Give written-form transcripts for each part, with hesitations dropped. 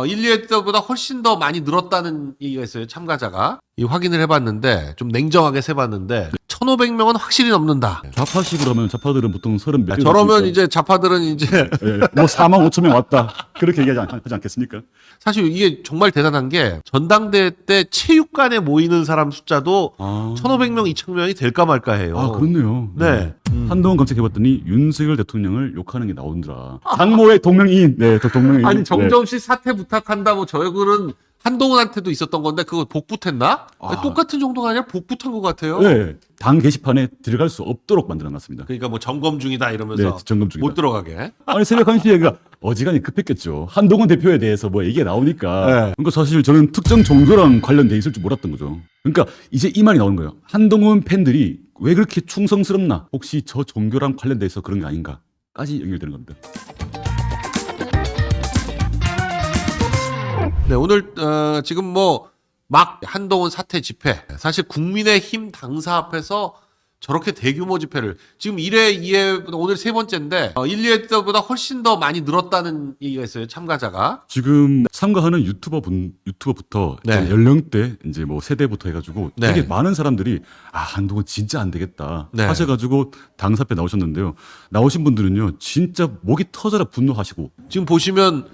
1, 2회 때보다 훨씬 더 많이 늘었다는 얘기가 있어요. 참가자가. 확인을 해봤는데 좀 냉정하게 세봤는데 1,500명은 확실히 넘는다. 좌파식으로 하면 좌파들은 보통 30몇 저러면 이제 좌파들은 이제 네, 뭐 4만 5천 명 왔다 그렇게 하지 않겠습니까? 사실 이게 정말 대단한 게 전당대회 때 체육관에 모이는 사람 숫자도 1,500명, 2,000명이 될까 말까 해요. 아 그렇네요. 네. 한동훈 검색해봤더니 윤석열 대통령을 욕하는 게 나오더라. 장모의 동명이인. 네, 저 동명이인. 아니 정정씨 사퇴 부탁한다고 저희는 한동훈한테도 있었던 건데 그거 복붙했나? 똑같은 정도가 아니라 복붙한 것 같아요. 네, 당 게시판에 들어갈 수 없도록 만들어놨습니다. 그러니까 뭐 점검 중이다 이러면서 네, 점검 중이다. 못 들어가게. 아니 새벽 1시 얘기가 어지간히 급했겠죠. 한동훈 대표에 대해서 뭐 얘기가 나오니까. 네. 그러니까 사실 저는 특정 종교랑 관련돼 있을 줄 몰랐던 거죠. 그러니까 이제 이 말이 나오는 거예요. 한동훈 팬들이 왜 그렇게 충성스럽나? 혹시 저 종교랑 관련돼 있어 그런 게 아닌가까지 연결되는 겁니다. 네, 오늘 지금 뭐 막 한동훈 사퇴 집회 사실 국민의힘 당사 앞에서 저렇게 대규모 집회를 지금 1회, 2회 오늘 세 번째인데 1, 2회 때보다 훨씬 더 많이 늘었다는 얘기가 있어요. 참가자가. 지금 참가하는 유튜버부터 네. 연령대 이제 뭐 세대부터 해가지고 네. 되게 많은 사람들이 한동훈 진짜 안 되겠다 네. 하셔가지고 당사표 나오셨는데요. 나오신 분들은요 진짜 목이 터져라 분노하시고. 지금 보시면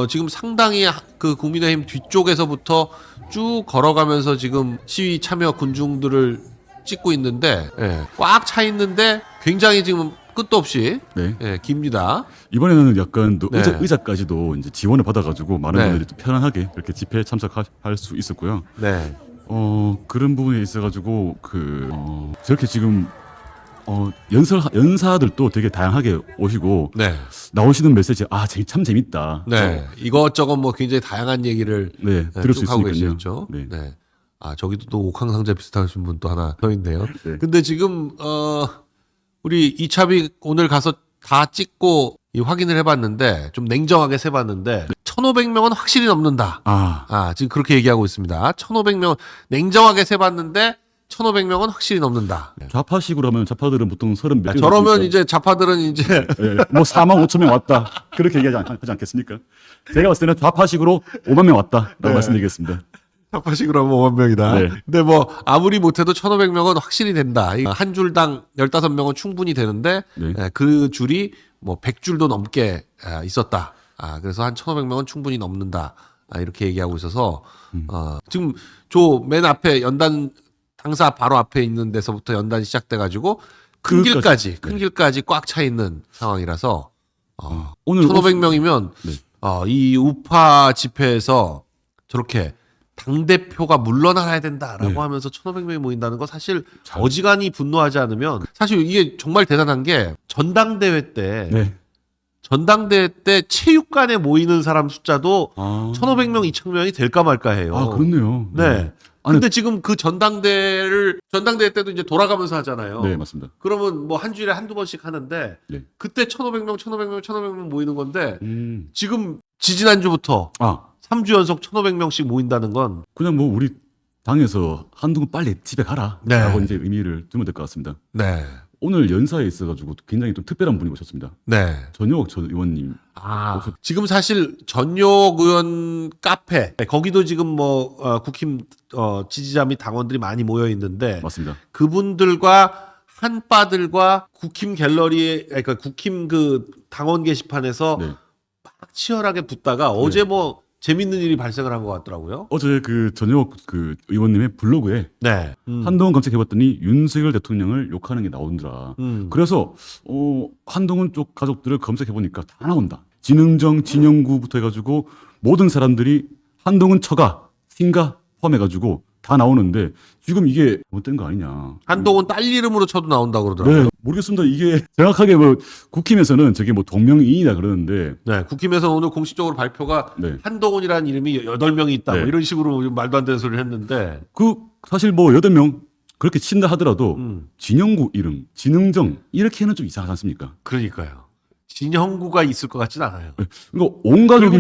지금 상당히 그 국민의힘 뒤쪽에서부터 쭉 걸어가면서 지금 시위 참여 군중들을 찍고 있는데 꽉 차 있는데 굉장히 지금 끝도 없이 네. 깁니다. 이번에는 약간 또 네. 의자까지도 이제 지원을 받아가지고 많은 네. 분들이 좀 편안하게 이렇게 집회에 참석할 수 있었고요. 네. 그런 부분에 있어가지고 저렇게 지금 연사들도 되게 다양하게 오시고 네. 나오시는 메시지 참 재밌다. 네. 이것저것 뭐 굉장히 다양한 얘기를 네, 들을 수 쭉 하고 있으니까요. 계시죠. 네. 네. 저기도 또 옥황상제 비슷하신 분 또 하나 서 있네요. 네. 근데 지금 우리 이차비 오늘 가서 다 찍고 확인을 해봤는데 좀 냉정하게 세봤는데 1,500명은 확실히 넘는다. 지금 그렇게 얘기하고 있습니다. 1,500명 냉정하게 세봤는데 1,500명은 확실히 넘는다. 좌파식으로 하면 좌파들은 보통 30몇 저러면 이제 좌파들은 이제 네, 뭐 4만 5천 명 왔다 그렇게 하지 않겠습니까? 제가 봤을 때는 좌파식으로 5만 명 왔다라고 네. 말씀드리겠습니다. 좌파식으로 하면 5만 명이다. 네. 근데 뭐 아무리 못해도 1,500명은 확실히 된다. 한 줄당 15명은 충분히 되는데 네. 그 줄이 뭐 100줄도 넘게 있었다. 그래서 한 1,500명은 충분히 넘는다. 이렇게 얘기하고 있어서 지금 저 맨 앞에 연단 당사 바로 앞에 있는 데서부터 연단이 시작돼가지고 큰 길까지 꽉 차 있는 상황이라서 오늘 1,500명이면 네. 이 우파 집회에서 저렇게 당대표가 물러나야 된다라고 네. 하면서 1,500명이 모인다는 거 사실 어지간히 분노하지 않으면 사실 이게 정말 대단한 게 전당대회 때 체육관에 모이는 사람 숫자도 1,500명, 2,000명이 될까 말까 해요. 그렇네요. 네. 근데 지금 그 전당대회 때도 이제 돌아가면서 하잖아요. 네, 맞습니다. 그러면 뭐 한 주일에 한두 번씩 하는데 네. 그때 1,500명 모이는 건데 지금 지지난주부터 3주 연속 1,500명씩 모인다는 건 그냥 뭐 우리 당에서 한동훈 빨리 집에 가라 라고 이제 의미를 두면 될 것 같습니다. 네. 오늘 연사에 있어가지고 굉장히 좀 특별한 분이 오셨습니다. 네. 전효옥 전 의원님. 지금 사실 전효옥 의원 카페 거기도 지금 뭐 국힘 지지자 및 당원들이 많이 모여 있는데 맞습니다. 그분들과 한빠들과 국힘 갤러리 그러니까 국힘 그 당원 게시판에서 네. 막 치열하게 붙다가 어제 뭐 재밌는 일이 발생을 한 것 같더라고요. 어제 그 전효옥 그 의원님의 블로그에 네. 한동훈 검색해봤더니 윤석열 대통령을 욕하는 게 나오더라. 그래서 한동훈 쪽 가족들을 검색해보니까 다 나온다. 진흥정, 진영구부터 해가지고 모든 사람들이 한동훈 처가, 친가 포함해가지고 다 나오는데 지금 이게 잘못된 거 아니냐. 한동훈 딸 이름으로 쳐도 나온다고 그러더라고요. 네, 모르겠습니다. 이게 정확하게 뭐 국힘에서는 저게 뭐 동명이인이다 그러는데 네, 국힘에서 오늘 공식적으로 발표가 네. 한동훈이라는 이름이 8명이 있다. 뭐 네. 이런 식으로 말도 안 되는 소리를 했는데 사실 뭐 8명 그렇게 친다 하더라도 진영구 이름, 진흥정 이렇게는 좀 이상하지 않습니까? 그러니까요. 진형구가 있을 것 같진 않아요. 그러니까 온 가족이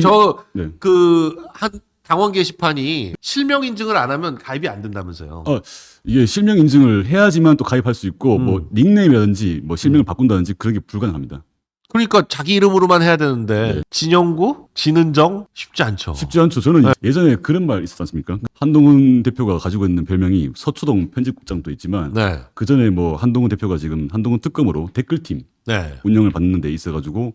그리고 한 당원 게시판이 실명 인증을 안 하면 가입이 안 된다면서요. 이게 실명 인증을 해야지만 또 가입할 수 있고 뭐 닉네임이라든지 뭐 실명을 바꾼다든지 그런 게 불가능합니다. 그러니까 자기 이름으로만 해야 되는데 진영구, 진은정 쉽지 않죠. 쉽지 않죠. 저는 예전에 그런 말 있었지 않습니까? 한동훈 대표가 가지고 있는 별명이 서초동 편집국장도 있지만 네, 그 전에 뭐 한동훈 대표가 지금 한동훈 특검으로 댓글팀 네. 운영을 받는 데 있어가지고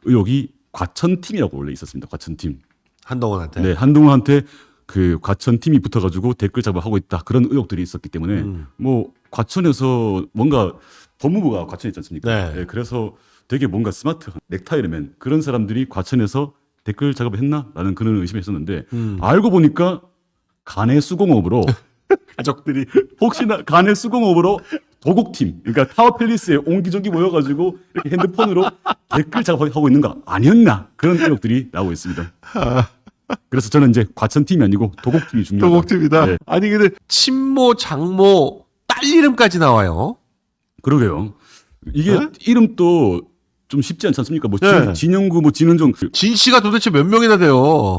의혹이 과천팀이라고 원래 있었습니다. 과천팀. 한동훈한테. 네, 한동훈한테 그 과천팀이 붙어가지고 댓글 작업하고 있다. 그런 의혹들이 있었기 때문에 뭐 과천에서 뭔가 법무부가 과천에 있지 않습니까? 네. 그래서 되게 뭔가 스마트한 넥타이맨 그런 사람들이 과천에서 댓글 작업을 했나라는 그런 의심을 했었는데 알고 보니까 간의 수공업으로 가족들이 혹시나 간의 수공업으로 도곡팀 그러니까 타워팰리스에 옹기종기 모여가지고 이렇게 핸드폰으로 댓글 작업하고 있는 거 아니었나 그런 의혹들이 나오고 있습니다. 그래서 저는 이제 과천팀이 아니고 도곡팀이 중요하다. 도곡팀이다. 네. 아니 근데 친모, 장모, 딸 이름까지 나와요. 그러게요. 이게 네? 이름도 좀 쉽지 않지 않습니까? 뭐 네. 진영구, 뭐 진은정, 진 씨가 도대체 몇 명이나 돼요?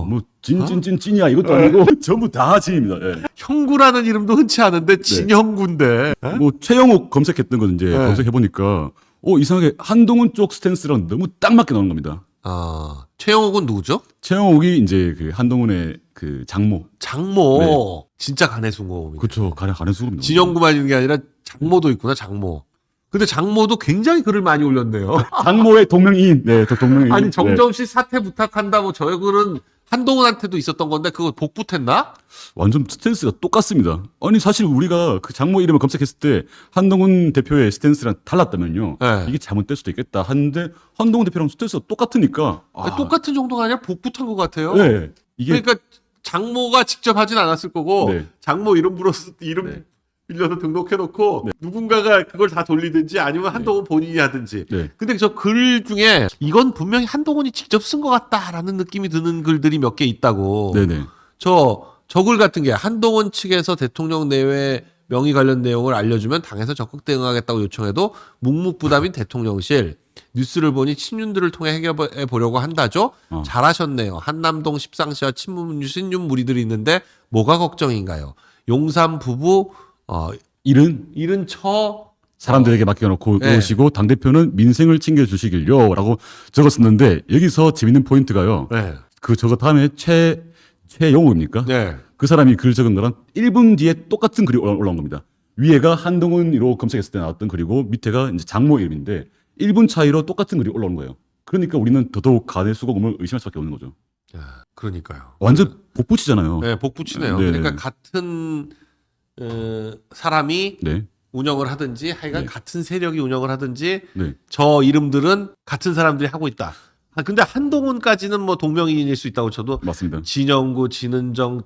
뭐 진이야 이것도 아니고 전부 다 진입니다. 예. 형구라는 이름도 흔치 않은데 진형구인데. 뭐 최영욱 검색했던 건 이제 네. 검색해 보니까 이상하게 한동훈 쪽 스탠스랑 너무 딱 맞게 나오는 겁니다. 아, 최영욱은 누구죠? 최영욱이 이제 그 한동훈의 그 장모. 장모. 네. 진짜 간해순고입니다. 그렇죠. 가는 수급입니다. 진영구만 있는 게 아니라 장모도 있구나, 장모. 근데 장모도 굉장히 글을 많이 올렸네요. 장모의 동명이인. 네, 동명이인. 아니, 정점씨 사퇴 부탁한다, 뭐, 저 글은 한동훈한테도 있었던 건데, 그거 복붙했나? 완전 스탠스가 똑같습니다. 아니 사실 우리가 그 장모 이름을 검색했을 때 한동훈 대표의 스탠스랑 달랐다면요. 네. 이게 잘못될 수도 있겠다 하는데 한동훈 대표랑 스탠스가 똑같으니까 똑같은 정도가 아니라 복붙한 것 같아요. 네. 이게 그러니까 장모가 직접 하진 않았을 거고, 네. 장모 이름 네. 빌려서 등록해놓고, 누군가가 그걸 다 돌리든지 아니면 한동훈 본인이 하든지. 네. 근데 저 글 중에 이건 분명히 한동훈이 직접 쓴 것 같다라는 느낌이 드는 글들이 몇 개 있다고. 네네. 저 글 같은 게 한동훈 측에서 대통령 내외 명의 관련 내용을 알려주면 당에서 적극 대응하겠다고 요청해도 묵묵부답인 대통령실 뉴스를 보니 친윤들을 통해 해결해 보려고 한다죠. 잘하셨네요. 한남동 십상시와 친윤 무리들이 있는데 뭐가 걱정인가요? 용산 부부 일은 처 사람들에게 맡겨놓고 네. 오시고 당대표는 민생을 챙겨주시길요 라고 적었었는데 여기서 재밌는 포인트가요. 네. 그 저거 다음에 최영욱입니까? 네. 그 사람이 글 적은 거랑 1분 뒤에 똑같은 글이 올라온 겁니다. 위에가 한동훈으로 검색했을 때 나왔던 글이고 밑에가 이제 장모 이름인데 1분 차이로 똑같은 글이 올라온 거예요. 그러니까 우리는 더더욱 간의 수고금을 의심할 수밖에 없는 거죠. 그러니까요. 완전 복붙이잖아요. 네, 복붙이네요. 네. 그러니까 같은 사람이 네. 운영을 하든지 하여간 네. 같은 세력이 운영을 하든지 네. 저 이름들은 같은 사람들이 하고 있다. 근데 한동훈까지는 뭐 동명이인일 수 있다고 쳐도 맞습니다. 진영구, 진은정,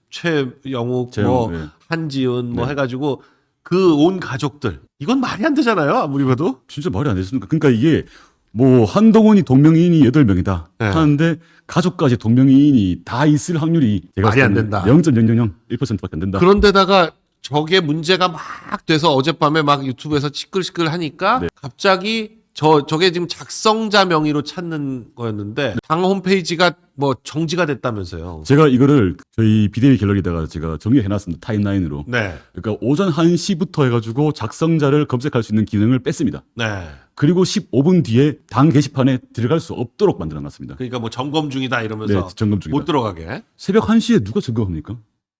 최영욱, 뭐 네. 한지은 뭐 네. 해가지고 그 온 가족들 이건 말이 안 되잖아요. 아무리 봐도. 진짜 말이 안 됐습니까? 그러니까 이게 뭐 한동훈이 동명이인이 8명이다 네. 하는데 가족까지 동명이인이 다 있을 확률이 제가 말이 안 봤을 때는 된다. 0.001%밖에 안 된다. 그런데다가 저게 문제가 막 돼서 어젯밤에 막 유튜브에서 시끌시끌 하니까 네. 갑자기 저게 지금 작성자 명의로 찾는 거였는데 당 홈페이지가 뭐 정지가 됐다면서요. 제가 이거를 저희 비대위 갤러리에다가 제가 정리해놨습니다. 타임라인으로. 네. 그러니까 오전 1시부터 해가지고 작성자를 검색할 수 있는 기능을 뺐습니다. 네. 그리고 15분 뒤에 당 게시판에 들어갈 수 없도록 만들어놨습니다. 그러니까 뭐 점검 중이다 이러면서 네, 점검 중이다. 못 들어가게. 새벽 1시에 누가 점검합니까?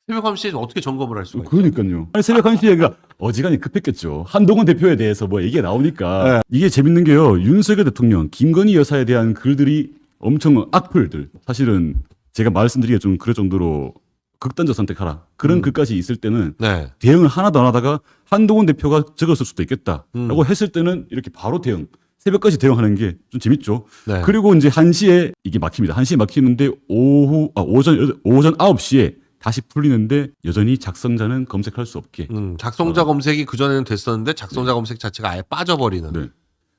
새벽 1시에 어떻게 점검을 할 수가 있죠? 그러니까요. 아니, 새벽 1시에 그러니까 어지간히 급했겠죠. 한동훈 대표에 대해서 뭐 얘기가 나오니까. 네. 이게 재밌는 게요. 윤석열 대통령, 김건희 여사에 대한 글들이 엄청 악플들. 사실은 제가 말씀드리기가 좀 그럴 정도로 극단적 선택하라. 그런 글까지 있을 때는 네. 대응을 하나도 안 하다가 한동훈 대표가 적었을 수도 있겠다라고 했을 때는 이렇게 바로 대응. 새벽까지 대응하는 게 좀 재밌죠. 네. 그리고 이제 1시에 이게 막힙니다. 1시에 막히는데 오전 9시에 다시 풀리는데 여전히 작성자는 검색할 수 없게. 작성자 검색이 그전에는 됐었는데 작성자 검색 자체가 아예 빠져버리는. 네.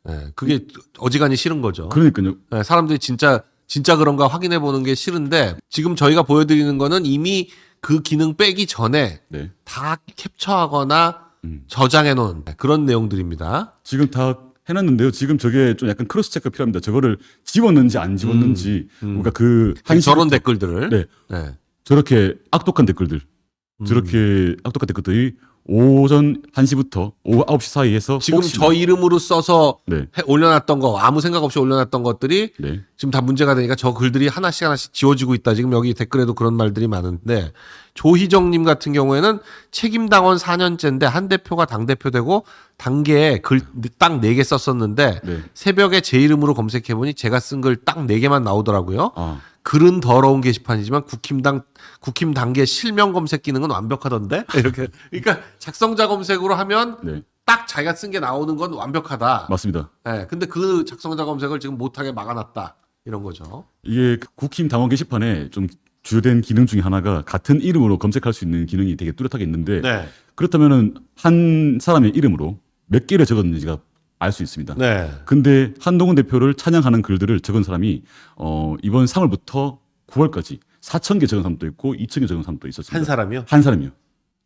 네, 그게 어지간히 싫은 거죠. 그러니까요. 네, 사람들이 진짜 그런가 확인해 보는 게 싫은데 지금 저희가 보여드리는 거는 이미 그 기능 빼기 전에 네. 다 캡처하거나 저장해 놓은 그런 내용들입니다. 지금 다 해놨는데요. 지금 저게 좀 약간 크로스 체크가 필요합니다. 저거를 지웠는지 안 지웠는지. 그러니까 그 저런 1시부터 댓글들을. 네. 네. 저렇게 악독한 댓글들. 저렇게 악독한 댓글들이 오전 1시부터 오후 9시 사이에서 지금 혹시나- 저 이름으로 써서 네. 올려놨던 거 아무 생각 없이 올려놨던 것들이 네. 지금 다 문제가 되니까 저 글들이 하나씩 지워지고 있다. 지금 여기 댓글에도 그런 말들이 많은데 조희정님 같은 경우에는 책임당원 4년째인데 한 대표가 당대표 되고 단계에 글 딱 4개 썼었는데 네. 새벽에 제 이름으로 검색해보니 제가 쓴 글 딱 4개만 나오더라고요. 아, 글은 더러운 게시판이지만 국힘 단계 실명 검색 기능은 완벽하던데 이렇게 그러니까 작성자 검색으로 하면 네. 딱 자기가 쓴 게 나오는 건 완벽하다. 맞습니다. 예, 근데 그 작성자 검색을 지금 못하게 막아놨다 이런 거죠. 이게 국힘 당원 게시판에 좀 주요된 기능 중에 하나가 같은 이름으로 검색할 수 있는 기능이 되게 뚜렷하게 있는데 네, 그렇다면은 한 사람의 이름으로 몇 개를 적었는지가 알 수 있습니다. 네, 근데 한동훈 대표를 찬양하는 글들을 적은 사람이 이번 3월부터 9월까지 4,000개 적은 사람도 있고 2,000개 적은 사람도 있었습니다. 한 사람이요? 한 사람이요.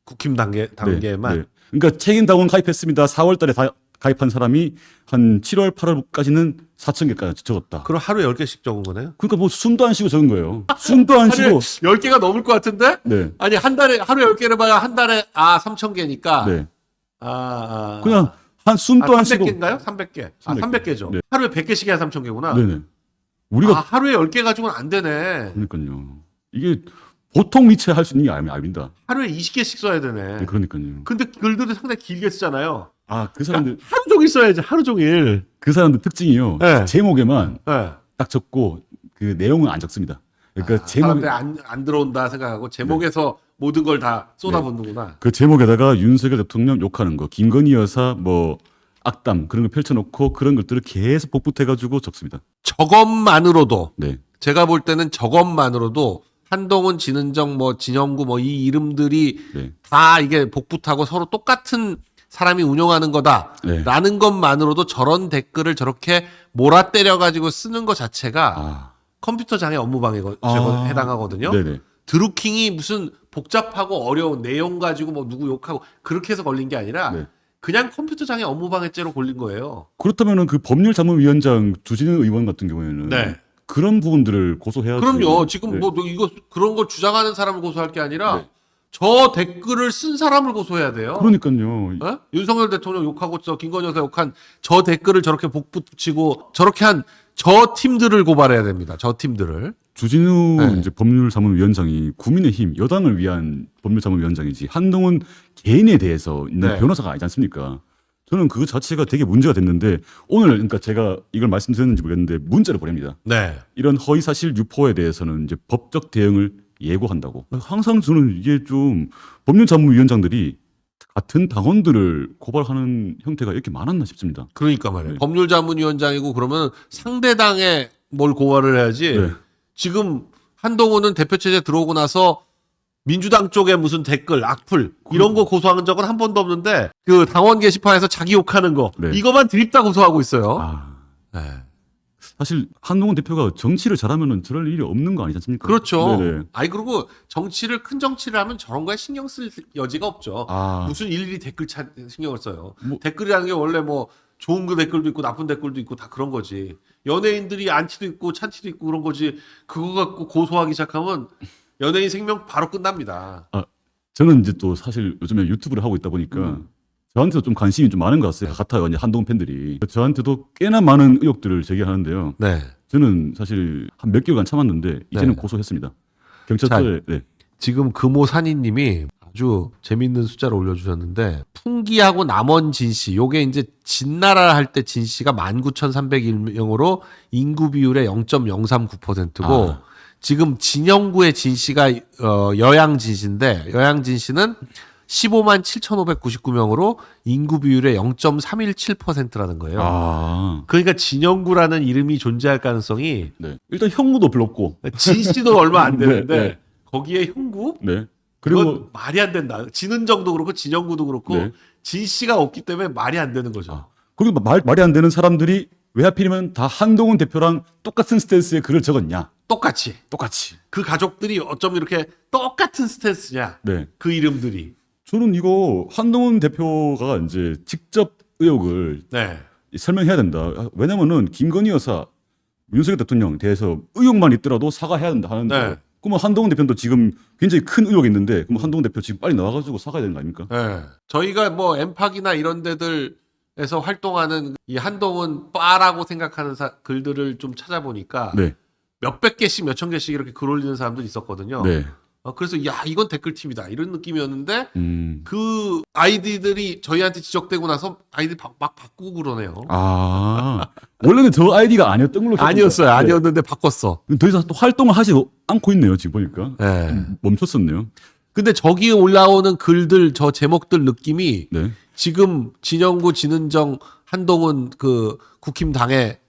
국힘 단계만. 네. 그러니까 책임 당원 가입했습니다. 4월달에 가입한 사람이 한 7월, 8월까지는 4,000개까지 적었다. 그럼 하루에 10개씩 적은 거네요? 그러니까 뭐 숨도 안 쉬고 적은 거예요. 숨도 안 하루에 쉬고. 10개가 넘을 것 같은데? 네. 아니 한 달에 하루에 10개를 봐야 한 달에 3,000개니까. 네. 아. 그냥 한 숨도 안 쉬고. 300개인가요? 300개. 300 개. 300개죠. 네. 하루에 100개씩 해야 3,000개구나. 네네. 우리가 하루에 10개 가지고는 안 되네. 그러니까요. 이게 보통 미처 할 수 있는 게 아닙니다. 하루에 20개씩 써야 되네. 네, 그러니까요. 근데 글들을 상당히 길게 쓰잖아요. 아, 그 사람들 하루 종일 써야지, 하루 종일. 그 사람들 특징이요. 네. 제목에만 네. 딱 적고 그 내용은 안 적습니다. 그러니까 제목 사람들이 안 들어온다 생각하고 제목에서 모든 걸 다 쏟아붓는구나. 그 제목에다가 윤석열 대통령 욕하는 거, 김건희 여사 뭐 악담 그런 거 펼쳐놓고 그런 것들을 계속 복붙해가지고 적습니다. 저것만으로도 네, 제가 볼 때는 저것만으로도 한동훈, 진은정, 뭐 진영구 뭐 이 이름들이 네, 다 이게 복붙하고 서로 똑같은 사람이 운영하는 거다라는 네. 것만으로도 저런 댓글을 저렇게 몰아때려 가지고 쓰는 것 자체가 아, 컴퓨터 장애 업무 방해에 해당하거든요. 네네. 드루킹이 무슨 복잡하고 어려운 내용 가지고 뭐 누구 욕하고 그렇게 해서 걸린 게 아니라 네. 그냥 컴퓨터 장애 업무 방해죄로 걸린 거예요. 그렇다면은 그 법률자문위원장 주진우 의원 같은 경우에는 네. 그런 부분들을 고소해야지. 그럼요. 지금 네. 뭐 이거 그런 걸 주장하는 사람을 고소할 게 아니라 네. 저 댓글을 쓴 사람을 고소해야 돼요. 그러니까요. 어? 윤석열 대통령 욕하고 저 김건희 여사 욕한 저 댓글을 저렇게 복붙이고 저렇게 한 저 팀들을 고발해야 됩니다. 저 팀들을. 주진우 네. 이제 법률자문위원장이 국민의힘 여당을 위한 법률자문위원장이지 한동훈 개인에 대해서 있는 네. 변호사가 아니지 않습니까? 저는 그 자체가 되게 문제가 됐는데 오늘 그러니까 제가 이걸 말씀드렸는지 모르겠는데 문자를 보냅니다. 네. 이런 허위사실 유포에 대해서는 이제 법적 대응을 예고한다고. 항상 저는 이게 좀 법률자문위원장들이 같은 당원들을 고발하는 형태가 이렇게 많았나 싶습니다. 그러니까 말이에요. 네. 법률자문위원장이고 그러면 상대당에 뭘 고발을 해야지. 네. 지금 한동훈은 대표체제 들어오고 나서 민주당 쪽에 무슨 댓글, 악플 이런 거 고소한 적은 한 번도 없는데 그 당원 게시판에서 자기 욕하는 거 네. 이거만 드립다 고소하고 있어요. 아, 네. 사실 한동훈 대표가 정치를 잘하면은 저럴 일이 없는 거 아니지 않습니까? 그렇죠. 네네. 아니 그리고 큰 정치를 하면 저런 거에 신경 쓸 여지가 없죠. 아, 무슨 일일이 댓글 신경을 써요. 뭐- 댓글이라는 게 원래 뭐 좋은 그 댓글도 있고 나쁜 댓글도 있고 다 그런 거지. 연예인들이 안티도 있고 찬티도 있고 그런 거지. 그거 갖고 고소하기 시작하면 연예인 생명 바로 끝납니다. 저는 이제 또 사실 요즘에 유튜브를 하고 있다 보니까 저한테도 좀 관심이 좀 많은 것 같아요. 이제 한동훈 팬들이 저한테도 꽤나 많은 의혹들을 제기하는데요. 네. 저는 사실 한 몇 개월간 참았는데 이제는 네. 고소했습니다. 경찰서에. 네. 지금 금호산이님이 아주 재밌는 숫자를 올려주셨는데 풍기하고 남원진 씨 요게 이제 진나라 할 때 진 씨가 19,301명으로 인구 비율의 0.039%고 아. 지금 진영구의 진 씨가 여양진 씨인데 여양진 씨는 15만 7,599명으로 인구 비율의 0.317%라는 거예요. 아, 그러니까 진영구라는 이름이 존재할 가능성이 네. 일단 형무도 별로 없고. 진 씨도 얼마 안 되는데 네, 네. 거기에 형구? 네. 그리고 그리고 말이 안 된다. 진은정도 그렇고 진영구도 그렇고 네. 진 씨가 없기 때문에 말이 안 되는 거죠. 아, 그리고 말이 안 되는 사람들이 왜 하필이면 다 한동훈 대표랑 똑같은 스탠스의 글을 적었냐? 똑같이 똑같이. 그 가족들이 어쩜 이렇게 똑같은 스탠스냐? 네. 그 이름들이. 저는 이거 한동훈 대표가 이제 직접 의혹을 네. 설명해야 된다. 왜냐면은 김건희 여사, 윤석열 대통령 대해서 의혹만 있더라도 사과해야 된다 하는데 네. 그러면 한동훈 대표도 지금 굉장히 큰 의혹이 있는데 그럼 한동훈 대표 지금 빨리 나와가지고 사과해야 되는 거 아닙니까? 네. 저희가 뭐 엠팍이나 이런 데들에서 활동하는 이 한동훈 빠라고 생각하는 글들을 좀 찾아보니까 네. 몇백 개씩 몇천 개씩 이렇게 글 올리는 사람들이 있었거든요. 네. 그래서 야 이건 댓글팀이다 이런 느낌이었는데 음. 그 아이디들이 저희한테 지적되고 나서 아이디 막 바꾸고 그러네요. 아 원래는 저 아이디가 아니었던 걸로 아니었어요. 기억합니다. 아니었는데 바꿨어. 더 이상 또 활동을 하지 않고 있네요 지금 보니까. 네. 멈췄었네요. 근데 저기 올라오는 글들 저 제목들 느낌이 네. 지금 진영구, 진은정, 한동훈 그 국힘 당에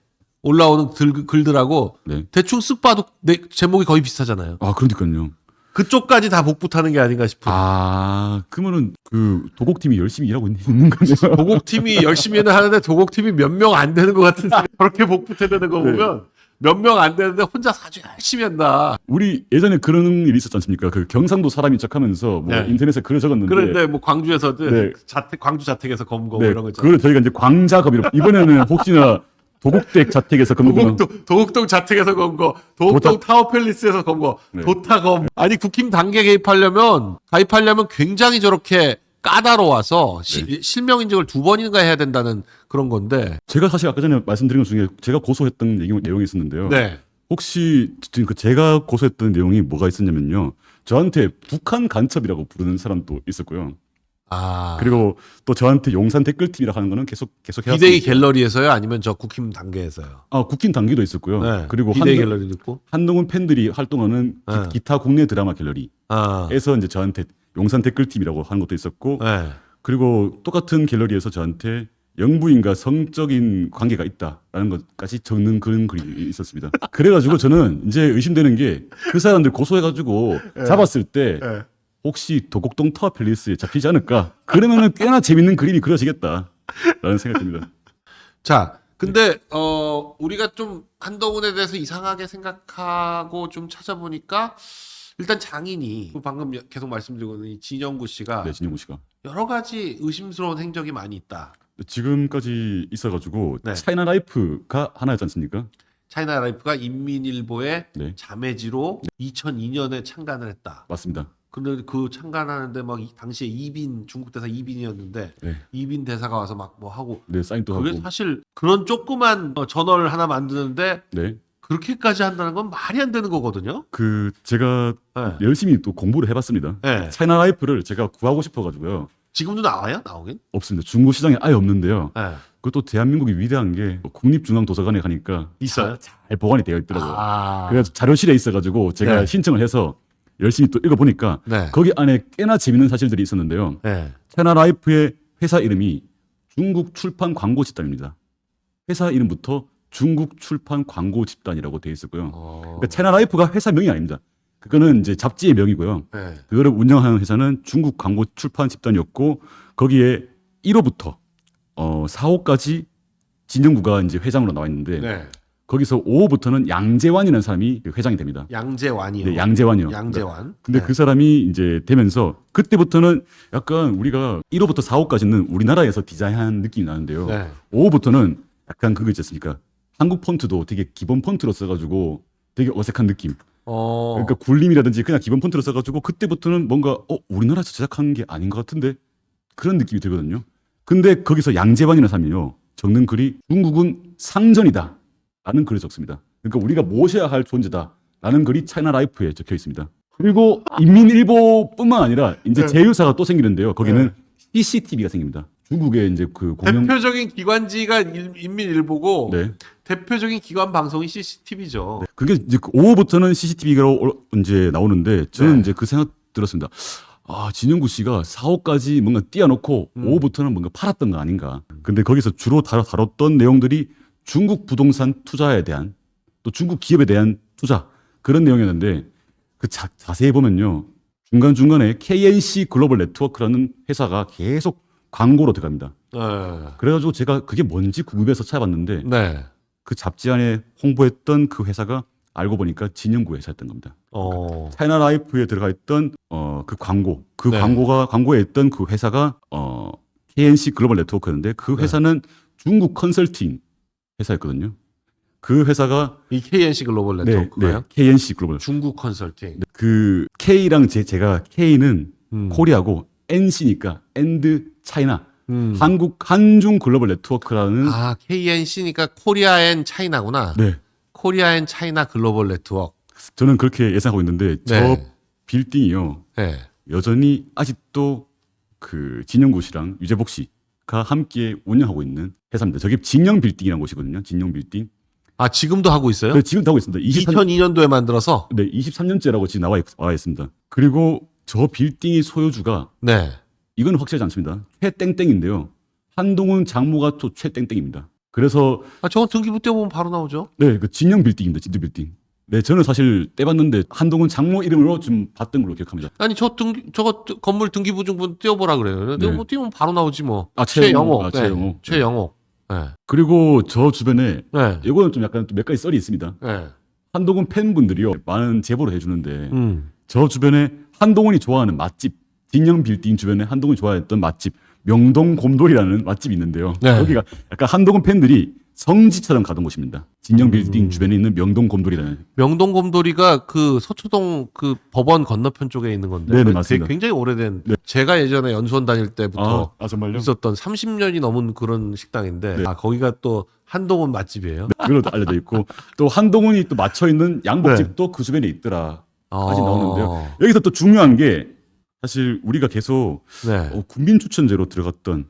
올라오는 글들하고 네. 대충 쓱 봐도 제목이 거의 비슷하잖아요. 아 그러니까요. 그쪽까지 다 복붙하는 게 아닌가 싶어요. 아 그러면은 그 도곡팀이 열심히 일하고 있는 거네요. 도곡팀이 열심히는 하는데 도곡팀이 몇 명 안 되는 것 같은데 저렇게 복붙해야 되는 거 보면 몇 명 안 되는데 혼자 아주 열심히 한다. 우리 예전에 그런 일이 있었지 않습니까? 그 경상도 사람인 척하면서 뭐 네. 인터넷에 글을 적었는데. 그런데 뭐 광주에서도 네. 광주 자택에서 검거 뭐 네. 이런 거 있잖아요. 그걸 저희가 이제 광자검이라고 이번에는 혹시나 도곡댁 자택에서 검거. 도곡동 자택에서 검거, 도곡동 타워팰리스에서 검거, 네. 도타검. 아니 국힘 단계 가입하려면 굉장히 저렇게 까다로워서 실명 인증을 2번인가 해야 된다는 그런 건데. 제가 사실 아까 전에 말씀드린 것 중에 제가 고소했던 내용이 있었는데요. 네. 혹시 지금 그 제가 고소했던 내용이 뭐가 있었냐면요. 저한테 북한 간첩이라고 부르는 사람도 있었고요. 아. 그리고 또 저한테 용산 댓글팀이라 하는 거는 계속 해왔습니다. 비대위 갤러리에서요? 아니면 저 국힘 단계에서요? 아, 국힘 단기도 있었고요. 네. 그리고 비대위 갤러리도 있고. 한동훈 팬들이 활동하는 네. 기타 국내 드라마 갤러리에서 아. 이제 저한테 용산 댓글팀이라고 하는 것도 있었고 네. 그리고 똑같은 갤러리에서 저한테 영부인과 성적인 관계가 있다라는 것까지 적는 그런 글이 있었습니다. 그래가지고 저는 이제 의심되는 게 그 사람들 고소해가지고 잡았을 때 네. 혹시 도곡동 타워팰리스에 잡히지 않을까? 그러면은 꽤나 재밌는 그림이 그려지겠다라는 생각이 듭니다. 자, 근데 우리가 좀 한동훈에 대해서 이상하게 생각하고 좀 찾아보니까 일단 장인이 방금 계속 말씀드리고 있는 이 진영구 씨가 네, 진영구 씨가 여러 가지 의심스러운 행적이 많이 있다. 지금까지 있어가지고 네. 차이나 라이프가 하나였지 않습니까? 차이나 라이프가 인민일보의 네, 자매지로 2002년에 창간을 했다. 맞습니다. 근데 그 창간하는데 막 당시에 중국 대사 이빈이었는데 네, 이빈 대사가 와서 막 뭐 하고 네 사인도 그게 하고, 사실 그런 조그만 저널 하나 만드는데 네, 그렇게까지 한다는 건 말이 안 되는 거거든요. 그 제가 네. 열심히 또 공부를 해봤습니다. 네. 차이나 라이프를 제가 구하고 싶어가지고요. 지금도 나와요? 나오긴? 없습니다. 중고 시장에 아예 없는데요. 네. 그것도 대한민국이 위대한 게 국립중앙도서관에 가니까 있어요? 잘 보관이 되어 있더라고요. 아. 그래서 자료실에 있어가지고 제가 네. 신청을 해서 열심히 또 읽어보니까 네. 거기 안에 꽤나 재밌는 사실들이 있었는데요. 네. 차이나 라이프의 회사 이름이 중국 출판 광고 집단입니다. 회사 이름부터 중국 출판 광고 집단이라고 되어 있었고요. 그러니까 차이나 라이프가 회사명이 아닙니다. 그거는 이제 잡지의 명이고요. 네. 그거를 운영하는 회사는 중국 광고 출판 집단이었고 거기에 1호부터 4호까지 진영구가 이제 회장으로 나와 있는데 네. 거기서 5호부터는 양재환이라는 사람이 회장이 됩니다. 양재환이요. 네, 양재환이요. 양재환. 근데 네. 그 사람이 이제 되면서 그때부터는 약간 우리가 1호부터 4호까지는 우리나라에서 디자인한 느낌이 나는데요. 네. 5호부터는 약간 그거 있지 않습니까? 한국 폰트도 되게 기본 폰트로 써가지고 되게 어색한 느낌. 그러니까 굴림이라든지 그냥 기본 폰트로 써가지고 그때부터는 뭔가 우리나라에서 제작한 게 아닌 것 같은데 그런 느낌이 들거든요. 근데 거기서 양재환이라는 사람이요. 적는 글이 중국은 상전이다 라는 글을 적습니다. 그러니까 우리가 모셔야 할 존재다 라는 글이 차이나 라이프에 적혀 있습니다. 그리고 인민일보뿐만 아니라 이제 네. 제휴사가 또 생기는데요. 거기는 CCTV가 생깁니다. 중국의 이제 그 공영 대표적인 기관지가 인민일보고 네. 대표적인 기관 방송이 CCTV죠. 그게 이제 5호부터는 CCTV로 이제 나오는데 저는 네. 이제 그 생각 들었습니다. 아, 진영구 씨가 4호까지 뭔가 띄워놓고 5호부터는 뭔가 팔았던 거 아닌가. 근데 거기서 주로 다뤘던 내용들이 중국 부동산 투자에 대한 또 중국 기업에 대한 투자 그런 내용이었는데 그 자세히 보면요. 중간중간에 KNC 글로벌 네트워크라는 회사가 계속 광고로 들어갑니다. 네. 그래가지고 제가 그게 뭔지 궁금해서 찾아봤는데 네. 그 잡지 안에 홍보했던 그 회사가 알고 보니까 진영구 회사였던 겁니다. 차이나 라이프에 들어가 있던 그 광고, 그 네. 광고에 있던 그 회사가 KNC 글로벌 네트워크였는데 그 회사는 중국 컨설팅 회사였거든요. 그 회사가 이 KNC 글로벌 네트워크가요? KNC 글로벌. 중국 컨설팅. 그 K랑 제가 K는 음. 코리아고 NC니까 엔드 차이나 음. 한중 글로벌 네트워크라는 아, KNC니까 코리아 앤 차이나구나. 네. 코리아 앤 차이나 글로벌 네트워크. 저는 그렇게 예상하고 있는데 저 네. 빌딩이요. 네. 여전히 아직도 그 진영구 씨랑 유재복 씨가 함께 운영하고 있는 회사입니다. 저게 진영 빌딩이라는 곳이거든요. 진영 빌딩. 아, 지금도 하고 있어요? 네, 지금도 하고 있습니다. 2002년도에 만들어서? 네, 23년째라고 지금 나와 있습니다. 그리고 저 빌딩의 소유주가 네. 이건 확실하지 않습니다. 최땡땡인데요. 한동훈 장모가 또 최땡땡입니다. 그래서 아, 저건 등기부 떼어보면 바로 나오죠. 네, 그 진영 빌딩입니다. 진영 빌딩. 네, 저는 사실 떼봤는데 한동훈 장모 이름으로 좀 봤던 걸로 기억합니다. 아니, 저거 건물 등기부등본 떼어보라 그래요. 네. 뭐 띄우면 바로 나오지 뭐. 아, 최영옥. 아, 네. 최영옥. 최영옥. 네. 그리고 저 주변에 네. 이거는 좀 약간 몇 가지 썰이 있습니다. 네. 한동훈 팬분들이요 많은 제보를 해주는데 음. 저 주변에 한동훈이 좋아하는 맛집 진영 빌딩 주변에 한동훈이 좋아했던 맛집 명동 곰돌이라는 맛집이 있는데요. 네. 여기가 약간 한동훈 팬들이 성지처럼 가던 곳입니다. 진영 빌딩 주변에 있는 명동 곰돌이라는. 명동곰돌이가 그 서초동 그 법원 건너편 쪽에 있는 건데. 네네, 되게 맞습니다. 굉장히 오래된. 네. 제가 예전에 연수원 다닐 때부터 정말요? 있었던 30년이 넘은 그런 식당인데. 네. 아, 거기가 또 한동훈 맛집이에요. 그걸로 알려져 있고 또 한동훈이 또 맞춰 있는 양복집도 그 주변에 있더라. 까지 나오는데요. 여기서 또 중요한 게 사실 우리가 계속 네. 국민 추천제로 들어갔던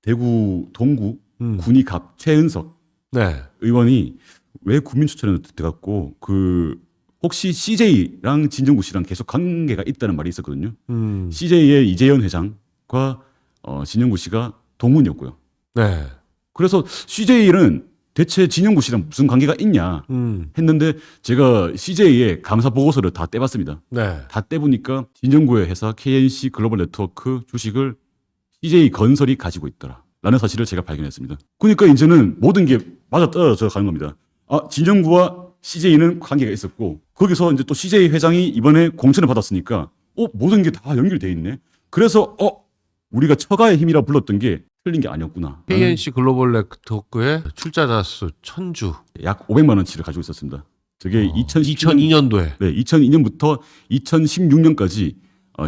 대구 동구 군의갑 최은석 네. 의원이 왜 국민 추천에 들어갔고 그 혹시 CJ랑 진정구 씨랑 계속 관계가 있다는 말이 있었거든요. CJ의 이재현 회장과 진정구 씨가 동문이었고요. 네. 그래서 CJ는 대체 진영구 씨랑 무슨 관계가 있냐 했는데 제가 CJ의 감사 보고서를 다 떼봤습니다. 네. 다 떼보니까 진영구의 회사 KNC 글로벌 네트워크 주식을 CJ 건설이 가지고 있더라 라는 사실을 제가 발견했습니다. 그러니까 이제는 모든 게 맞아떨어져 가는 겁니다. 아, 진영구와 CJ는 관계가 있었고 거기서 이제 또 CJ 회장이 이번에 공천을 받았으니까 모든 게 다 연결돼 있네. 그래서 우리가 처가의 힘이라 불렀던 게 틀린 게 아니었구나. KNC 글로벌 네트워크의 출자자 수 1000주. 약 500만 원치를 가지고 있었습니다. 저게 2002년도에. 네, 2002년부터 2016년까지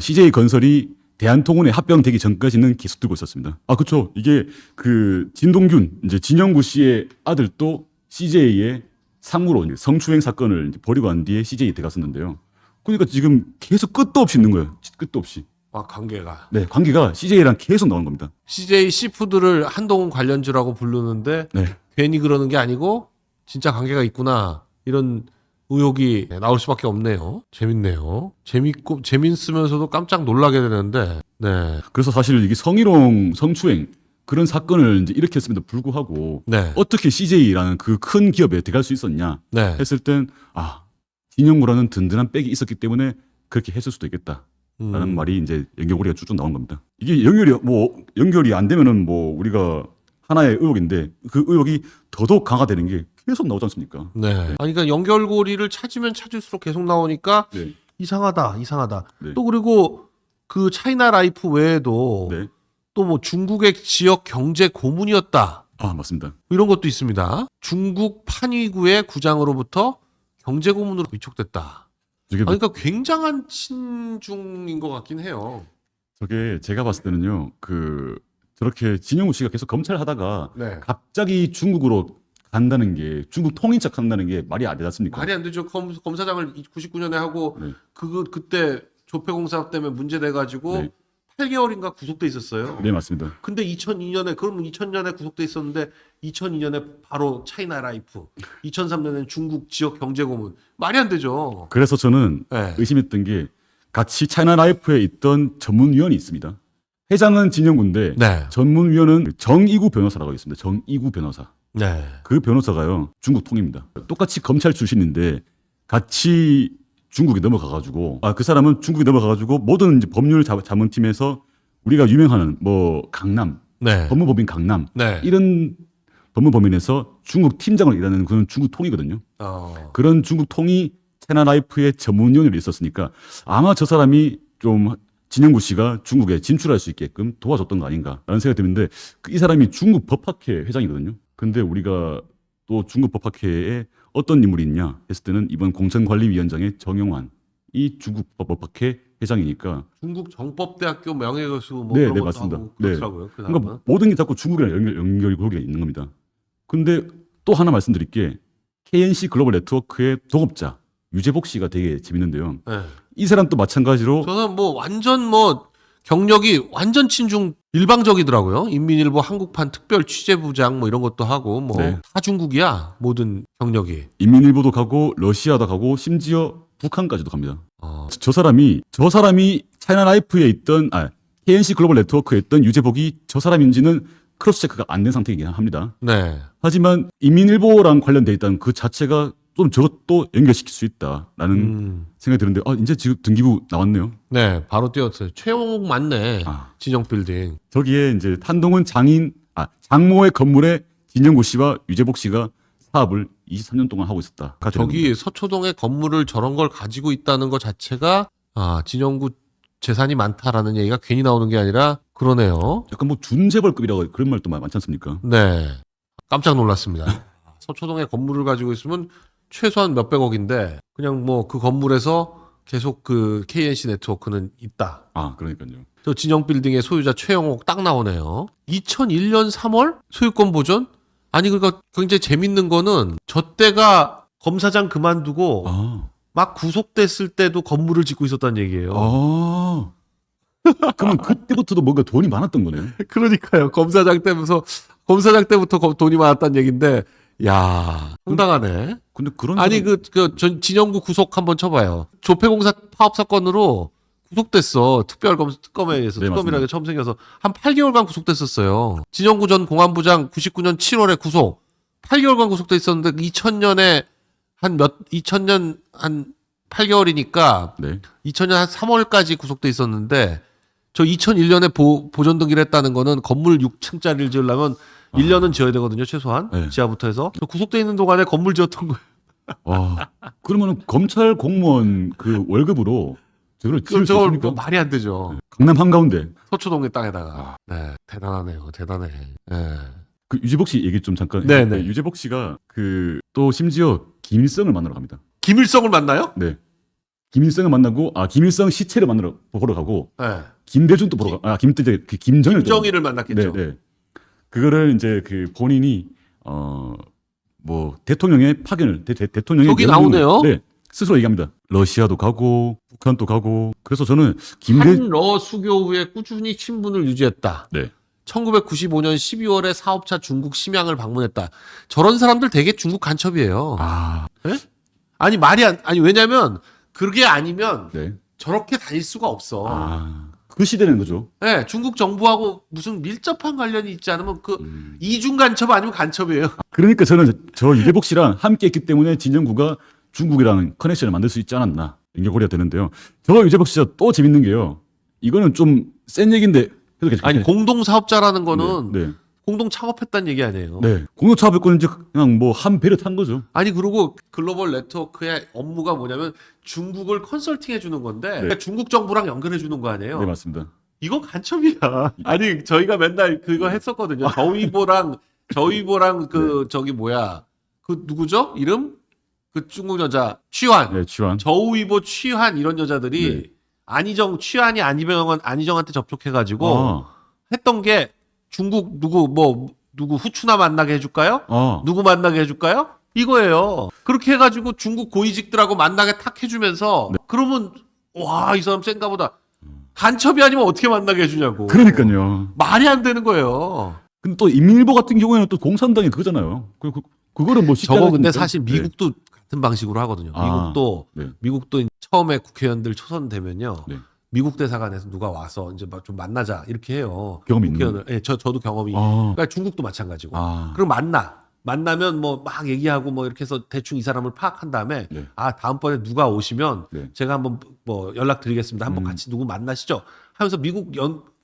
CJ 건설이 대한통운에 합병되기 전까지는 계속 들고 있었습니다. 아, 그렇죠. 이게 그 진동균 이제 진영구 씨의 아들도 CJ의 상무로 성추행 사건을 벌이고 난 뒤에 CJ에 들어갔었는데요. 그러니까 지금 계속 끝도 없이 있는 거예요. 끝도 없이. 아, 관계가. 네, 관계가 CJ랑 계속 나오는 겁니다. CJ 시푸드를 한동훈 관련주라고 부르는데 네. 괜히 그러는 게 아니고 진짜 관계가 있구나. 이런 의혹이 나올 수밖에 없네요. 재밌네요. 재밌고 재밌으면서도 깜짝 놀라게 되는데. 네. 그래서 사실 이게 성희롱, 성추행 그런 사건을 이제 일으켰음에도 불구하고 네. 어떻게 CJ라는 그 큰 기업에 들어갈 수 있었냐 네. 했을 땐 진영구라는 든든한 백이 있었기 때문에 그렇게 했을 수도 있겠다. 라는 말이 이제 연결고리가 쭉쭉 나온 겁니다. 이게 연결이 안 되면은 우리가 하나의 의혹인데 그 의혹이 더더욱 강화되는 게 계속 나오지 않습니까? 네. 아니, 그러니까 연결고리를 찾으면 찾을수록 계속 나오니까 네. 이상하다. 네. 또 그리고 그 차이나 라이프 외에도 네. 또 뭐 중국의 지역 경제 고문이었다. 맞습니다. 이런 것도 있습니다. 중국 판위구의 구장으로부터 경제 고문으로 위촉됐다. 저게, 그러니까 굉장한 친중인 것 같긴 해요. 저게 제가 봤을 때는요, 저렇게 진영우 씨가 계속 검찰 하다가 네. 갑자기 중국으로 간다는 게 중국 통인 척 한다는 게 말이 안 되지 않습니까? 말이 안 되죠. 검사장을 99년에 하고 네. 그때 조폐공사 때문에 문제돼가지고 네. 8개월인가 구속돼 있었어요. 네, 맞습니다. 근데 2000년에 구속돼 있었는데 2002년에 바로 차이나 라이프, 2003년에는 중국 지역 경제 고문. 말이 안 되죠. 그래서 저는 네. 의심했던 게 같이 차이나 라이프에 있던 전문위원이 있습니다. 회장은 진영구인데 네. 전문위원은 정이구 변호사라고 있습니다. 정이구 변호사. 네. 그 변호사가요, 중국 통입니다. 똑같이 검찰 출신인데 같이 중국에 넘어가가지고 그 사람은 중국에 넘어가가지고 모든 이제 법률 자문팀에서 우리가 유명하는 강남 네. 법무법인 강남 네. 이런 법무법인에서 중국 팀장을 일하는 그런 중국 통이거든요. 그런 중국 통이 차이나라이프의 전문위원으로 있었으니까 아마 저 사람이 좀 진영구 씨가 중국에 진출할 수 있게끔 도와줬던 거 아닌가라는 생각이 드는데 이 사람이 중국 법학회 회장이거든요. 근데 우리가 또 중국 법학회에 어떤 인물이 있냐 했을 때는 이번 공천관리위원장의 정영환 이 중국 법학회 회장이니까 중국 정법대학교 명예교수 뭐 네, 그런 네, 것도 맞습니다. 하고 그렇더라고요. 그 그러니까 사람은. 모든 게 자꾸 중국이랑 연결고리가 있는 겁니다. 근데 또 하나 말씀드릴 게 KNC 글로벌 네트워크의 동업자 유재복 씨가 되게 재밌는데요. 네. 이 사람도 마찬가지로 저는 뭐 완전 뭐 경력이 완전 친중 일방적이더라고요. 인민일보 한국판 특별 취재부장 뭐 이런 것도 하고 뭐 네. 다 중국이야 모든 경력이. 인민일보도 가고 러시아도 가고 심지어 북한까지도 갑니다. 어. 저 사람이 차이나라이프에 있던 KNC 글로벌 네트워크에 있던 유재복이 저 사람인지는 크로스 체크가 안 된 상태이긴 합니다. 네. 하지만 인민일보랑 관련돼 있다는 그 자체가 좀 저것도 연결시킬 수 있다라는 생각이 드는데 이제 지금 등기부 나왔네요. 네, 바로 띄웠어요. 최용욱 맞네. 진영 빌딩. 저기에 이제 한동훈 장모의 건물에 진영구 씨와 유재복 씨가 사업을 23년 동안 하고 있었다. 저기 서초동에 건물을 저런 걸 가지고 있다는 것 자체가 진영구 재산이 많다라는 얘기가 괜히 나오는 게 아니라 그러네요. 약간 뭐 준재벌급이라고 그런 말도 많지 않습니까? 네. 깜짝 놀랐습니다. 서초동에 건물을 가지고 있으면 최소한 몇백억인데 그냥 뭐 그 건물에서 계속 그 KNC 네트워크는 있다. 그러니까요. 저 진영 빌딩의 소유자 최영옥 딱 나오네요. 2001년 3월 소유권 보존? 아니 그러니까 굉장히 재밌는 거는 저 때가 검사장 그만두고 막 구속됐을 때도 건물을 짓고 있었다는 얘기예요. 그러면 그때부터도 뭔가 돈이 많았던 거네요. 그러니까요. 검사장 때부터 돈이 많았다는 얘기인데, 야, 황당하네. 근데 그런 아니 진영구 구속 한번 쳐봐요. 조폐공사 파업 사건으로 구속됐어. 특검에 의해서. 네, 특검이라는 게 처음 생겨서 한 8개월간 구속됐었어요. 진영구 전 공안부장 99년 7월에 구속. 8개월간 구속돼 있었는데 2000년 한 8개월이니까 네. 2000년 한 3월까지 구속돼 있었는데 저 2001년에 보존 등기를 했다는 거는 건물 6층짜리를 지으려면 1년은 지어야 되거든요, 최소한. 네. 지하부터 해서. 구속돼 있는 동안에 건물 지었던 거예요. 그러면 검찰 공무원 그 월급으로 저걸 지을 수 저걸 있습니까? 뭐 말이 안 되죠. 강남 한가운데. 서초동의 땅에다가. 네, 대단하네요. 대단해. 네. 그 유재복 씨 얘기 좀 잠깐. 네네. 유재복 씨가 또 심지어 김일성을 만나러 갑니다. 김일성을 만나요? 네. 김일성을 만나고 김일성 시체를 보러 가고 네. 김대중도 보러 가. 김정일을 만났겠죠. 네. 그거를 이제 그 본인이 뭐 대통령의 파견을 대통령의 저기 명령을, 나오네요. 네. 스스로 얘기합니다. 러시아도 가고 북한도 가고. 그래서 저는 한러 수교 후에 꾸준히 친분을 유지했다. 네. 1995년 12월에 사업차 중국 심양을 방문했다. 저런 사람들 되게 중국 간첩이에요. 네? 아니 왜냐면 그게 아니면 네. 저렇게 다닐 수가 없어. 그 시대는 거죠. 네, 중국 정부하고 무슨 밀접한 관련이 있지 않으면 이중 간첩 아니면 간첩이에요. 그러니까 저는 저 유재복 씨랑 함께 했기 때문에 진영구가 중국이랑 커넥션을 만들 수 있지 않았나 연결고리가 되는데요. 저 유재복 씨가 또 재밌는 게요. 이거는 좀 센 얘기인데 아니 공동 사업자라는 거는 네. 공동 창업했다는 얘기 아니에요. 네. 공동 창업했고는 이제 그냥 뭐 한 배를 탄 거죠. 아니 그리고 글로벌 네트워크의 업무가 뭐냐면 중국을 컨설팅 해주는 건데 그러니까 중국 정부랑 연결해 주는 거 아니에요. 네, 맞습니다. 이거 간첩이야. 아니 저희가 맨날 그거 했었거든요. 저위보랑 그 저기 뭐야 그 누구죠? 이름? 그 중국 여자 취환. 네, 취환. 저우위보 취환 이런 여자들이 취환이 안희정한테 접촉해가지고 했던 게 중국 누구 후추나 만나게 해줄까요? 누구 만나게 해줄까요? 이거예요. 그렇게 해가지고 중국 고위직들하고 만나게 탁 해주면서 그러면 와, 이 사람 센가 보다. 간첩이 아니면 어떻게 만나게 해주냐고. 그러니까요. 말이 안 되는 거예요. 근데 또 인민일보 같은 경우에는 또 공산당이 그거잖아요. 그거를 뭐 저거 근데 사실 미국도 같은 방식으로 하거든요. 네. 미국도 처음에 국회의원들 초선되면요. 네. 미국 대사관에서 누가 와서 이제 좀 만나자 이렇게 해요. 경험이 있는 국회의원을. 예, 저도 경험이. 그러니까 중국도 마찬가지고. 그럼 만나면 뭐 막 얘기하고 뭐 이렇게 해서 대충 이 사람을 파악한 다음에 다음번에 누가 오시면 제가 한번 뭐 연락드리겠습니다. 한번 같이 누구 만나시죠. 하면서 미국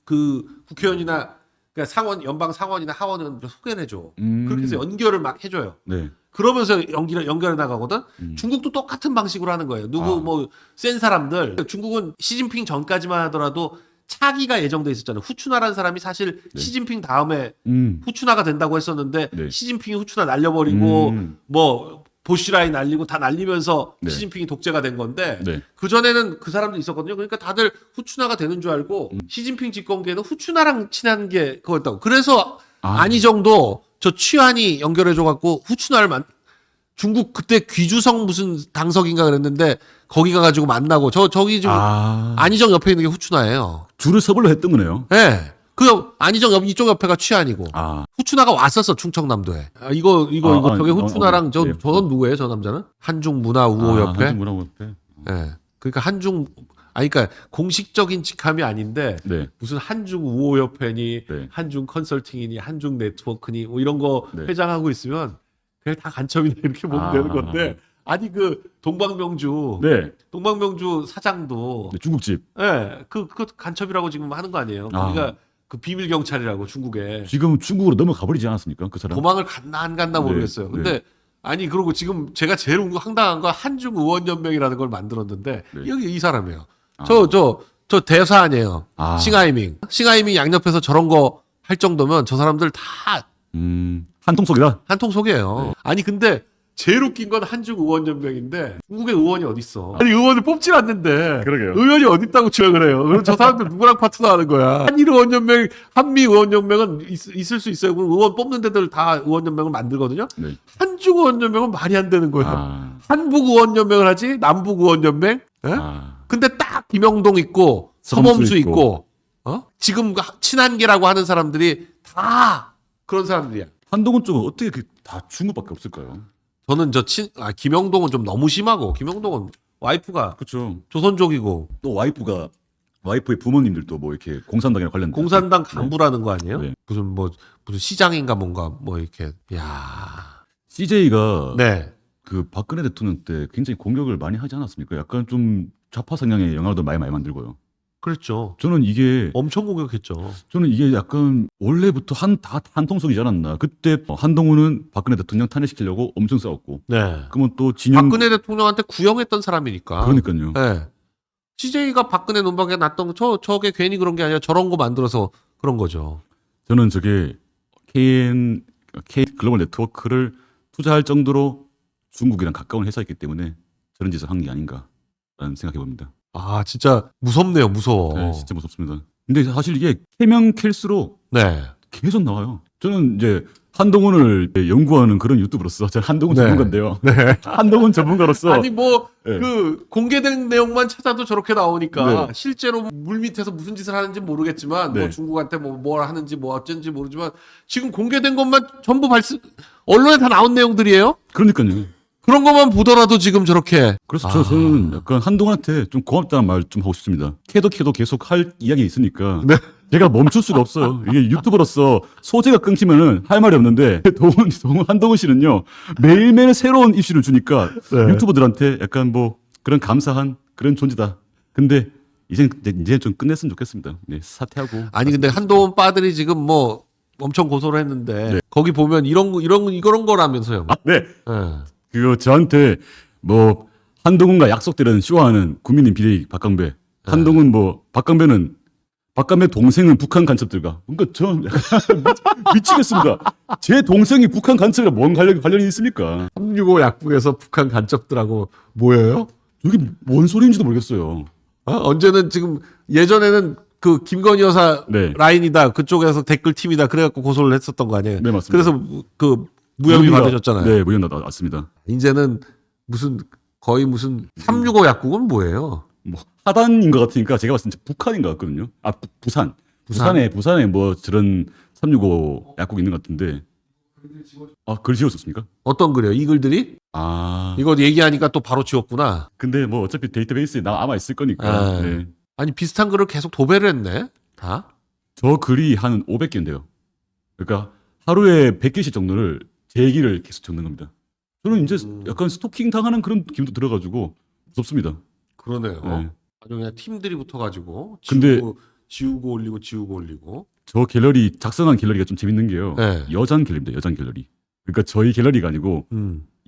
국회의원이나 그러니까 연방 상원이나 하원은 소개를 해줘. 그렇게 해서 연결을 막 해줘요. 네. 그러면서 연결해 나가거든. 중국도 똑같은 방식으로 하는 거예요. 누구 뭐 센 사람들. 중국은 시진핑 전까지만 하더라도 차기가 예정돼 있었잖아요. 후추나라는 사람이 사실 네. 시진핑 다음에 음. 후추나가 된다고 했었는데 네. 시진핑이 후추나 날려버리고 뭐 보시라이 날리고 다 날리면서 네. 시진핑이 독재가 된 건데 네. 그전에는 그 사람도 있었거든요. 그러니까 다들 후추나가 되는 줄 알고 시진핑 집권기에는 후추나랑 친한 게 그거였다고. 그래서 안희정도 저 취한이 연결해줘갖고 후추나를 중국 그때 귀주성 무슨 당석인가 그랬는데 거기 가가지고 만나고 저기 지금 안희정 옆에 있는 게 후추나예요. 줄을 서불러 했던 거네요. 네. 그 안희정 이쪽 옆에가 취한이고 후추나가 왔었어 충청남도에. 이거 저게 후추나랑 네. 저건 누구예요 저 남자는? 한중 문화 우호 협회. 한중 문화 협회. 네. 그러니까 그러니까 공식적인 직함이 아닌데 네. 무슨 한중 우호 협회니 네. 한중 컨설팅이니 한중 네트워크니 뭐 이런 거 네. 회장하고 있으면 그냥 다 간첩이네 이렇게 보면 되는 건데 아니 그 동방명주 사장도 네, 중국집. 예, 그 간첩이라고 지금 하는 거 아니에요? 그러니까 그 비밀 경찰이라고 중국에 지금 중국으로 넘어가 버리지 않았습니까? 그 사람. 도망을 갔나 안 갔나 모르겠어요. 근데 아니 그러고 지금 제가 제일 황당한 건 한중 의원 연맹이라는 걸 만들었는데 여기 이 사람이에요. 저 대사 아니에요. 싱하이밍 양옆에서 저런 거 할 정도면 저 사람들 다 한통 속이다. 한통 속이에요. 아니 근데 제일 웃긴 건 한중 의원 연맹인데 중국의 의원이 어디 있어? 아니 의원을 뽑질 않는데 그러게요. 의원이 어디 있다고 주장을 해요? 그럼 저 사람들 누구랑 파트너하는 거야? 한일 의원 연맹, 한미 의원 연맹은 있을 수 있어요. 그럼 의원 뽑는 데들 다 의원 연맹을 만들거든요. 네. 한중 의원 연맹은 말이 안 되는 거예요. 한북 의원 연맹을 하지 남북 의원 연맹? 근데 딱 김영동 있고 서범수 있고 지금 친한계라고 하는 사람들이 다 그런 사람들이야. 한동훈 쪽은 어떻게 다 중국밖에 없을까요? 저는 김영동은 좀 너무 심하고 김영동은 와이프가 그렇죠. 조선족이고 또 와이프의 부모님들도 뭐 이렇게 공산당이랑 관련 공산당 간부라는 거 아니에요? 네. 무슨 시장인가 뭔가 뭐 이렇게 CJ가 네. 그 박근혜 대통령 때 굉장히 공격을 많이 하지 않았습니까? 약간 좀 좌파 성향의 영화도 많이 만들고요. 그렇죠. 저는 이게 엄청 공격했죠. 약간 원래부터 다 한통속이지 않았나. 그때 한동훈은 박근혜 대통령 탄핵시키려고 엄청 싸웠고. 네. 그러면 또 박근혜 대통령한테 구형했던 사람이니까. 그러니까요. 네. CJ가 박근혜 논박에 났던 저게 괜히 그런 게 아니라 저런 거 만들어서 그런 거죠. 저는 저게 K 글로벌 네트워크를 투자할 정도로 중국이랑 가까운 회사이기 때문에 저런 짓을 한 게 아닌가라는 생각해 봅니다. 진짜 무섭네요. 무서워. 네, 진짜 무섭습니다. 근데 사실 이게 캐면 캘수록 계속 나와요. 저는 이제 한동훈을 연구하는 그런 유튜브로서 저는 한동훈 전문가인데요. 한동훈 전문가로서 아니 그 공개된 내용만 찾아도 저렇게 나오니까 실제로 물 밑에서 무슨 짓을 하는지 모르겠지만 뭐 중국한테 뭘 하는지 뭐 어쩐지 모르지만 지금 공개된 것만 전부 언론에 다 나온 내용들이에요. 그러니까요. 그런 것만 보더라도 지금 저렇게. 그래서 저는 약간 한동훈한테 좀 고맙다는 말 좀 하고 싶습니다. 캐도 계속 할 이야기 있으니까 제가 멈출 수가 없어요. 이게 유튜버로서 소재가 끊기면은 할 말이 없는데 한동훈 씨는요 매일매일 새로운 이슈를 주니까 유튜버들한테 약간 뭐 그런 감사한 그런 존재다. 근데 이제 좀 끝냈으면 좋겠습니다. 네, 사퇴하고. 아니 근데 한동훈 빠들이 지금 뭐 엄청 고소를 했는데 거기 보면 이런 거라면서요. 네. 그거 저한테 뭐 한동훈과 약속대로는 쇼하는 국민님 비대위 박강배. 한동훈 박강배 동생은 북한 간첩들과. 그러니까 저 미치겠습니다. 제 동생이 북한 간첩이랑 뭔 관련이 있습니까? 365 약국에서 북한 간첩들하고 모여요? 이게 뭔 소리인지도 모르겠어요. 언제는 지금 예전에는 그 김건희 여사 라인이다 그쪽에서 댓글 팀이다 그래갖고 고소를 했었던 거 아니에요? 네 맞습니다. 그래서 그 무혐의 받으셨잖아요. 네, 무혐의 나왔습니다. 이제는 거의 무슨 365 약국은 뭐예요? 뭐 하단인 것 같으니까 제가 봤을 때 북한인 것 같거든요. 부산에 뭐 저런 365 약국 있는 것 같은데. 글 지웠었습니까? 어떤 글이요? 이 글들이? 이거 얘기하니까 또 바로 지웠구나. 근데 뭐 어차피 데이터베이스에 남아 있을 거니까. 네. 아니 비슷한 글을 계속 도배를 했네. 다? 저 글이 한 500개인데요. 그러니까 하루에 100개씩 정도를 제 얘기를 계속 적는 겁니다. 저는 이제 약간 스토킹 당하는 그런 느낌도 들어가지고 무섭습니다. 그러네요. 아주 그냥 팀들이 붙어가지고 지우고 올리고. 저 갤러리 작성한 갤러리가 좀 재밌는 게요. 여장 갤러리입니다. 여장 갤러리. 그러니까 저희 갤러리가 아니고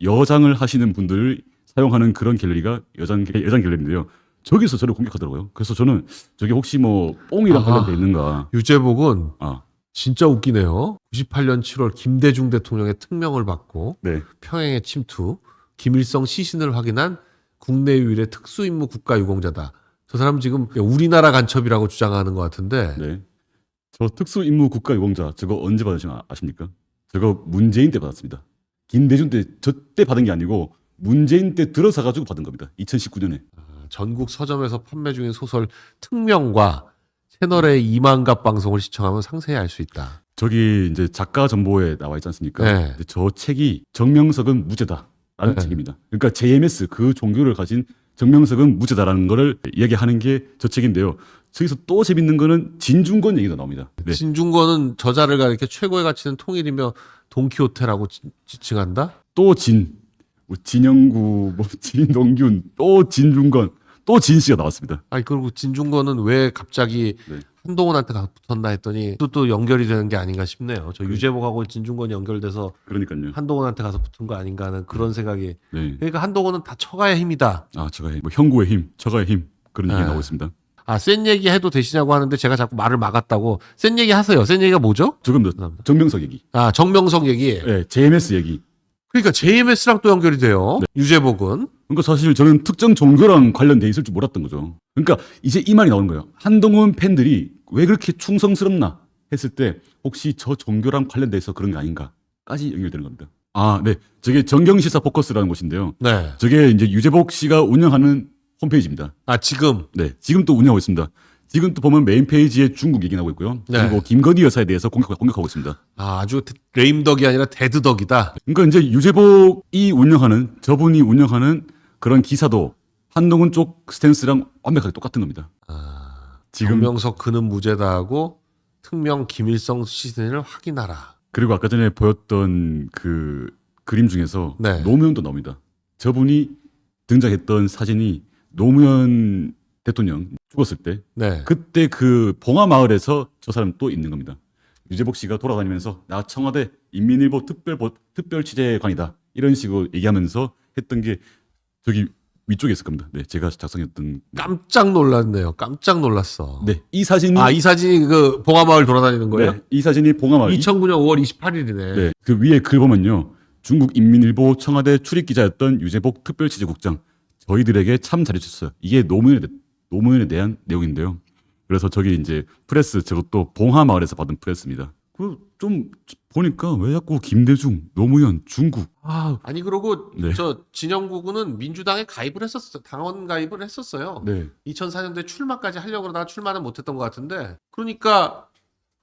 여장을 하시는 분들을 사용하는 그런 갤러리가 여장 갤러리인데요. 저기서 저를 공격하더라고요. 그래서 저는 저게 혹시 뭐 뽕이랑 아하. 관련돼 있는가? 유재복은 아, 진짜 웃기네요. 98년 7월 김대중 대통령의 특명을 받고 네. 평양에 침투, 김일성 시신을 확인한 국내 유일의 특수임무 국가유공자다. 저 사람 지금 우리나라 간첩이라고 주장하는 것 같은데 네. 저 특수임무 국가유공자 저거 언제 받으신 거 아십니까? 저거 문재인 때 받았습니다. 김대중 때 저 때 받은 게 아니고 문재인 때 들어서 가지고 받은 겁니다. 2019년에. 전국 서점에서 판매 중인 소설 특명과 채널의 이만갑 방송을 시청하면 상세히 알 수 있다. 저기 이제 작가 정보에 나와 있지 않습니까? 네. 근데 저 책이 정명석은 무죄다라는 네. 책입니다. 그러니까 JMS 그 종교를 가진 정명석은 무죄다라는 거를 이야기하는 게 저 책인데요. 저기서 또 재밌는 거는 진중권 얘기가 나옵니다. 네. 진중권은 저자를 가리켜 최고의 가치는 통일이며 돈키호테라고 지칭한다. 또 뭐 진영구, 뭐 진동균, 또 진중권, 또 진씨가 나왔습니다. 아니 그리고 진중권은 왜 갑자기 네. 한동훈한테 가서 붙었나 했더니 또 연결이 되는 게 아닌가 싶네요. 저 유재복하고 진중권이 연결돼서 그러니까요. 한동훈한테 가서 붙은 거 아닌가 하는 그런 생각이. 네. 그러니까 한동훈은 다 처가의 힘이다. 아, 저가의 뭐 형구의 힘, 저가의 힘 그런 얘기가 네. 나오고 있습니다. 아, 센 얘기 해도 되시냐고 하는데 제가 자꾸 말을 막았다고. 센 얘기 하세요. 센 얘기가 뭐죠? 조금 더 감사합니다. 정명석 얘기, 아, 정명석 얘기. 네, JMS 얘기. 그러니까 JMS랑 또 연결이 돼요. 유재복은. 그러니까 사실 저는 특정 종교랑 관련돼 있을 줄 몰랐던 거죠. 그러니까 이제 이 말이 나오는 거예요. 한동훈 팬들이 왜 그렇게 충성스럽나 했을 때 혹시 저 종교랑 관련돼 있어 그런 게 아닌가까지 연결되는 겁니다. 아, 네. 저게 정경시사 포커스라는 곳인데요. 네. 저게 이제 유재복 씨가 운영하는 홈페이지입니다. 아, 지금. 네. 지금 또 운영하고 있습니다. 지금 또 보면 메인 페이지에 중국 얘기 나오고 있고요. 네. 그리고 김건희 여사에 대해서 공격하고 있습니다. 아, 아주 레임덕이 아니라 데드덕이다. 그러니까 이제 유재복이 운영하는 저분이 운영하는 그런 기사도 한동훈 쪽 스탠스랑 완벽하게 똑같은 겁니다. 지금 정명석 그는 무죄다 하고 특명 김일성 시신을 확인하라. 그리고 아까 전에 보였던 그 그림 중에서 네. 노무현도 나옵니다. 저분이 등장했던 사진이 노무현 대통령 죽었을 때 네. 그때 그 봉화 마을에서 저 사람 또 있는 겁니다. 유재복 씨가 돌아다니면서 나 청와대 인민일보 특별 취재관이다 이런 식으로 얘기하면서 했던 게 저기 위쪽에 있을 겁니다. 네, 제가 작성했던. 깜짝 놀랐네요. 깜짝 놀랐어. 네, 이 사진이. 아, 이 사진이 그 봉화마을 돌아다니는 거예요? 네, 이 사진이 봉화 마을. 2009년 5월 28일이네. 네, 그 위에 글 보면요. 중국 인민일보 청와대 출입 기자였던 유재복 특별 취재국장. 저희들에게 참 잘해주셨어요. 이게 노무현에 대한 내용인데요. 그래서 저기 이제 프레스 저것도 봉화 마을에서 받은 프레스입니다. 그 좀 보니까 왜 자꾸 김대중, 노무현, 중국. 아니 그러고 네. 저 진영구군은 민주당에 가입을 했었어. 당원 가입을 했었어요. 네. 2004년도에 출마까지 하려고 그러다가 출마는 못했던 것 같은데. 그러니까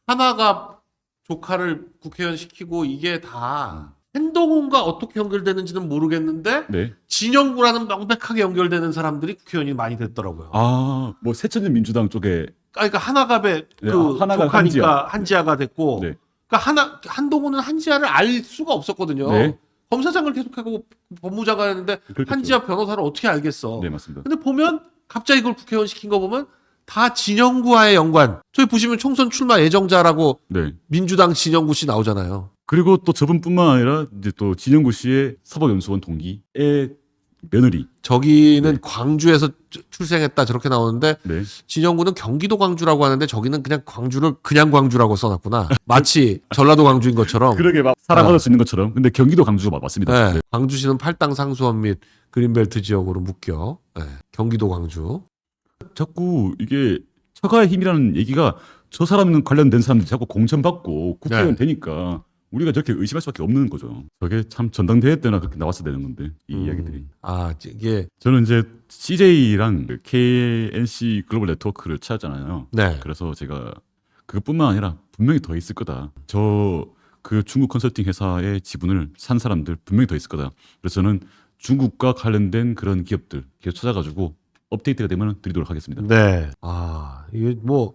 하나가 조카를 국회의원 시키고 이게 다 한동훈과 어떻게 연결되는지는 모르겠는데 네. 진영구라는 명백하게 연결되는 사람들이 국회의원이 많이 됐더라고요. 아, 뭐 새천년 민주당 쪽에. 그러니까 하나갑의 네, 그 하나갑 조카니까 한지아가 됐고, 네. 그러니까 한동훈은 한지아를 알 수가 없었거든요. 네. 검사장을 계속하고 법무장관했는데 그렇겠죠. 한지아 변호사를 어떻게 알겠어? 네, 맞습니다. 근데 보면 갑자기 이걸 국회의원 시킨 거 보면 다 진영구와의 연관. 저기 보시면 총선 출마 예정자라고 네. 민주당 진영구 씨 나오잖아요. 그리고 또 저분뿐만 아니라 이제 또 진영구 씨의 사법연수원 동기의 며느리. 저기는 네. 광주에서 출생했다 저렇게 나오는데 네. 진영구는 경기도 광주라고 하는데 저기는 그냥 광주를 그냥 광주라고 써놨구나. 마치 전라도 광주인 것처럼. 그러게 막 살아가실 수 있는 것처럼. 근데 경기도 광주가 맞습니다. 네. 네. 광주시는 팔당 상수원 및 그린벨트 지역으로 묶여. 네. 경기도 광주. 자꾸 이게 처가의 힘이라는 얘기가 저 사람은 관련된 사람들이 자꾸 공천받고 국회의원 네. 되니까 우리가 저렇게 의심할 수밖에 없는 거죠. 저게 참 전당대회 때나 그렇게 나왔어야 되는 건데 이 이야기들이. 아, 이게 저는 이제 CJ랑 KNC 글로벌 네트워크를 찾았잖아요. 네. 그래서 제가 그것뿐만 아니라 분명히 더 있을 거다. 저 그 중국 컨설팅 회사의 지분을 산 사람들 분명히 더 있을 거다. 그래서 저는 중국과 관련된 그런 기업들 계속 찾아가지고 업데이트가 되면 드리도록 하겠습니다. 네. 아, 이게 뭐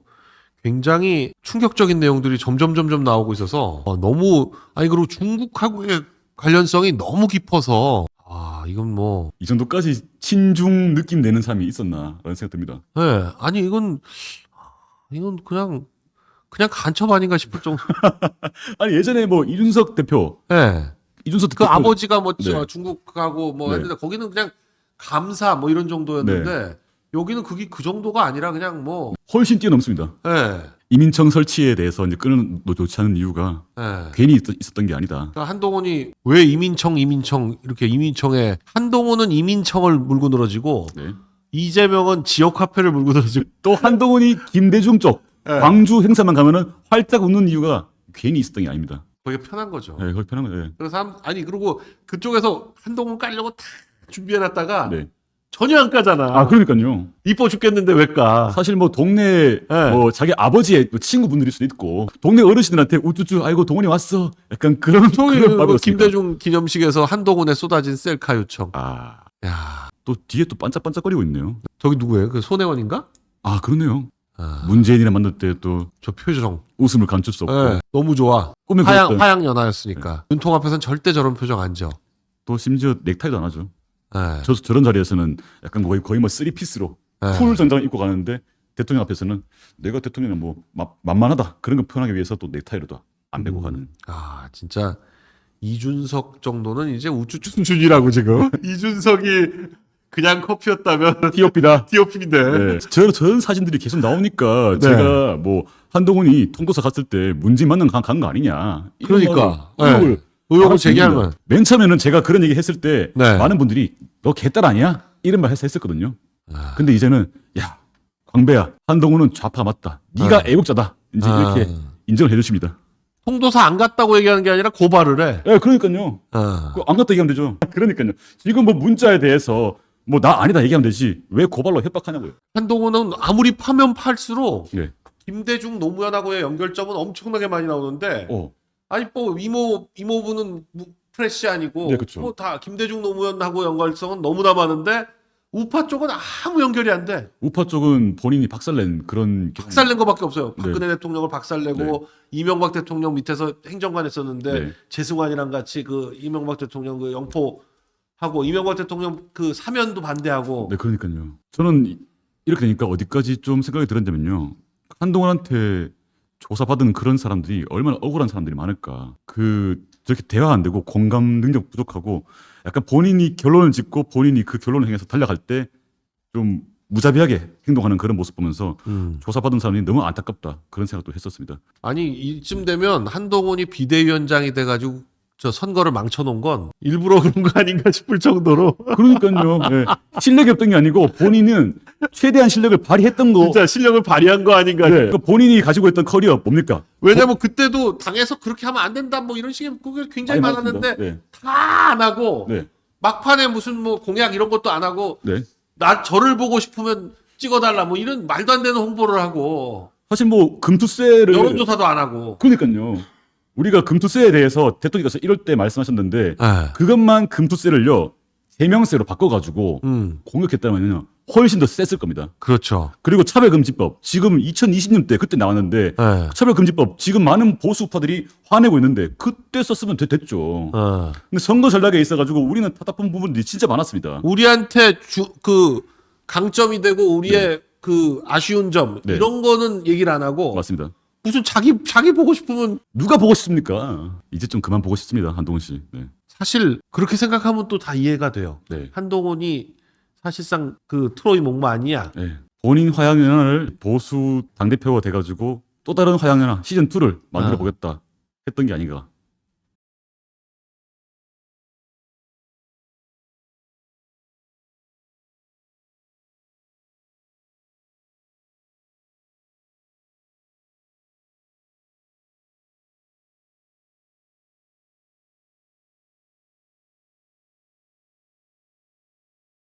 굉장히 충격적인 내용들이 점점 나오고 있어서 너무 아니 그리고 중국하고의 관련성이 너무 깊어서 이건 뭐 이 정도까지 친중 느낌 내는 사람이 있었나라는 생각 듭니다. 네. 아니 이건 그냥 간첩 아닌가 싶을 정도. 아니 예전에 뭐 이준석 대표, 네. 이준석 그 대표 아버지가 뭐 네. 중국하고 뭐 네. 했는데 거기는 그냥 감사 뭐 이런 정도였는데 여기는 그게 그 정도가 아니라 그냥 뭐 훨씬 뛰어넘습니다. 예. 이민청 설치에 대해서 이제 끊는 너 좋지 않은 이유가 예. 괜히 있었던 게 아니다. 그러니까 한동훈이 왜 이민청 이렇게 이민청에 한동훈은 이민청을 물고 늘어지고 네. 이재명은 지역화폐를 물고 늘어지고 또 한동훈이 김대중 쪽 네. 광주 행사만 가면은 활짝 웃는 이유가 괜히 있었던 게 아닙니다. 거기에 편한 거죠. 네, 거기 편한 거예요. 그래서 아니 그리고 그쪽에서 한동훈 깔려고 다 준비해놨다가 네. 전혀 안 까잖아. 아, 그러니까요. 이뻐 죽겠는데 왜 까? 사실 뭐 동네 네. 뭐 자기 아버지의 또 친구분들일 수도 있고 동네 어르신들한테 우쭈쭈 아이고 동훈이 왔어. 약간 그런 총일 말이었으니까. 김대중 기념식에서 한동훈에 쏟아진 셀카 요청. 아, 야, 또 뒤에 또 반짝반짝거리고 있네요. 저기 누구예요? 그 손혜원인가? 아, 그러네요. 아, 문재인이랑 만날 때 또 저 표정. 웃음을 감출 수 없고 네, 너무 좋아. 꿈에 화양 그렸던 화양 연하였으니까. 눈통 앞에서는 절대 저런 표정 안 져. 또 심지어 넥타이도 안 하죠. 네. 저런 자리에서는 약간 거의 뭐 쓰리피스로 네. 풀 정장 입고 가는데 대통령 앞에서는 내가 대통령은 뭐 만만하다 그런 거 표현하기 위해서 또 넥타이로도 안 메고 가는. 아 진짜 이준석 정도는 이제 우쭈쭈준이라고 지금. 이준석이 그냥 커피였다면 티오피다. 디오핀인데. 네. 저런 사진들이 계속 나오니까 네. 제가 뭐 한동훈이 통도사 갔을 때 문재인 만난 간 거 아니냐. 이런 그러니까 의혹을 의혹을 제기하면 맨 처음에는 제가 그런 얘기 했을 때 네. 많은 분들이 너 개딸 아니야? 이런 말 했었거든요. 아. 근데 이제는 야 광배야 한동훈은 좌파 맞다. 네가 애국자다. 이제 이렇게 인정을 해주십니다. 통도사 안 갔다고 얘기하는 게 아니라 고발을 해. 예, 그러니까요. 아. 안 갔다 얘기하면 되죠. 그러니까요. 지금 뭐 문자에 대해서 뭐 나 아니다 얘기하면 되지. 왜 고발로 협박하냐고요. 한동훈은 아무리 파면 팔수록 예. 김대중 노무현하고의 연결점은 엄청나게 많이 나오는데 어. 아니 뭐 이모부는 프레시 아니고 네, 그쵸. 뭐 다 김대중 노무현하고 연관성은 너무나 많은데 우파 쪽은 아무 연결이 안 돼. 우파 쪽은 본인이 박살낸 그런 박살낸 거밖에 없어요. 네. 박근혜 대통령을 박살내고 네. 이명박 대통령 밑에서 행정관 했었는데 네. 재승환이랑 같이 그 이명박 대통령 그 영포하고 이명박 대통령 그 사면도 반대하고 네, 그러니까요. 저는 이렇게 되니까 어디까지 좀 생각이 들었냐면요. 한동훈한테 조사받은 그런 사람들이 얼마나 억울한 사람들이 많을까. 저렇게 대화 안 되고 공감 능력 부족하고 약간 본인이 결론을 짓고 본인이 그 결론을 향해서 달려갈 때 좀 무자비하게 행동하는 그런 모습 보면서 조사받은 사람이 너무 안타깝다. 그런 생각도 했었습니다. 아니 이쯤 되면 한동훈이 비대위원장이 돼가지고 저 선거를 망쳐놓은 건 일부러 그런 거 아닌가 싶을 정도로 그러니까요. 예. 실력이 없던 게 아니고 본인은 최대한 실력을 발휘했던 거. 진짜 실력을 발휘한 거 아닌가. 네. 그 본인이 가지고 있던 커리어 뭡니까? 왜냐면 그때도 당에서 그렇게 하면 안 된다 뭐 이런 식의 그게 굉장히 많이 많았는데 많았습니다. 네. 다 안 하고 네. 막판에 무슨 뭐 공약 이런 것도 안 하고 네. 저를 보고 싶으면 찍어달라 뭐 이런 말도 안 되는 홍보를 하고 사실 뭐 금투세를 여론조사도 안 하고. 그러니까요. 우리가 금투세에 대해서 대통령께서 이럴 때 말씀하셨는데 네. 그것만 금투세를요 세명세로 바꿔가지고 공격했다면요 훨씬 더 셌을 겁니다. 그렇죠. 그리고 차별금지법 지금 2020년대 그때 나왔는데 네. 차별금지법 지금 많은 보수파들이 화내고 있는데 그때 썼으면 됐죠. 근데 선거 전략에 있어가지고 우리는 답답한 부분들이 진짜 많았습니다. 우리한테 그 강점이 되고 우리의 그 아쉬운 점 네. 이런 거는 얘기를 안 하고 맞습니다. 무슨 자기 보고 싶으면 누가 보고 싶습니까? 이제 좀 그만 보고 싶습니다, 한동훈 씨. 네. 사실 그렇게 생각하면 또 다 이해가 돼요. 네. 한동훈이 사실상 그 트로이 목마 아니야. 네. 본인 화양연화를 보수 당대표가 돼가지고 또 다른 화양연화 시즌 2를 만들어 보겠다 했던 게 아닌가.